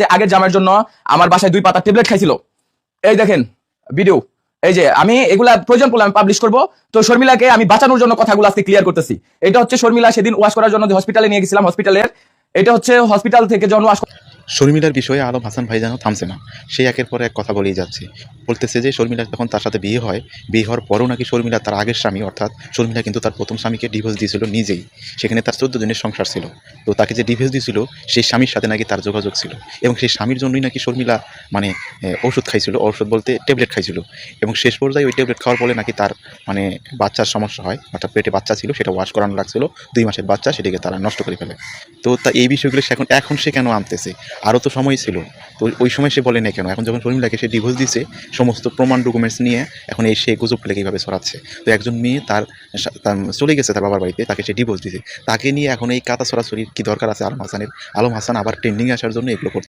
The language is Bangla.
যে আগের জামাইয়ের জন্য আমার বাসায় 2 পাতা ট্যাবলেট খাইছিল, এই দেখেন ভিডিও। এই যে আমি এগুলা প্রয়োজন পড়লে আমি পাবলিশ করব। তো শর্মিলাকে আমি বাঁচানোর জন্য কথাগুলো আজকে ক্লিয়ার করতেছি। এটা হচ্ছে শর্মিলা সেদিন ওয়াশ করার জন্য যে হসপিটালে নিয়ে গেছিলাম, হসপিটালের এটা হচ্ছে হসপিটাল থেকে যখন ওয়াশ শর্মিলার বিষয়ে আলম হাসান ভাই যেন থামছে না। সে একের পর এক কথা বলেই যাচ্ছে। বলতেছে যে শর্মিলার যখন তার সাথে বিয়ে হয়, বিয়ে হওয়ার পরও নাকি শর্মিলা তার আগের স্বামী, অর্থাৎ শর্মিলা কিন্তু তার প্রথম স্বামীকে ডিভোর্স দিয়েছিল নিজেই। সেখানে তার 14 জনের সংসার ছিল। তো তাকে যে ডিভোর্স দিয়েছিল সেই স্বামীর সাথে নাকি তার যোগাযোগ ছিল, এবং সেই স্বামীর জন্যই নাকি শর্মিলা মানে ওষুধ খাইছিল, ওষুধ বলতে ট্যাবলেট খাইছিল। এবং শেষ পর্যায়ে ওই ট্যাবলেট খাওয়ার ফলে নাকি তার মানে বাচ্চার সমস্যা হয়, অর্থাৎ পেটে বাচ্চা ছিল, সেটা ওয়াশ করানো লাগছিল, 2 মাসের বাচ্চা, সেটাকে তারা নষ্ট করে ফেলে। তো তা এই বিষয়গুলো এখন সে কেন আনতেছে? আরও তো সময় ছিল, তো ওই সময় সে বলে না কেন? এখন যখন শর্মিলাকে সে ডিভোর্স দিয়েছে, সমস্ত প্রমাণ ডকুমেন্টস নিয়ে এখন এই সে গুজব ফেলে কীভাবে ছড়াচ্ছে। তো একজন মেয়ে তার চলে গেছে তার বাবার বাড়িতে, তাকে সে ডিভোর্স দিয়েছে, তাকে নিয়ে এখন এই কাতা ছড়াছড়ির কী দরকার আছে আলম হাসানের? আলম হাসান আবার ট্রেন্ডিংয়ে আসার জন্য এগুলো করছে।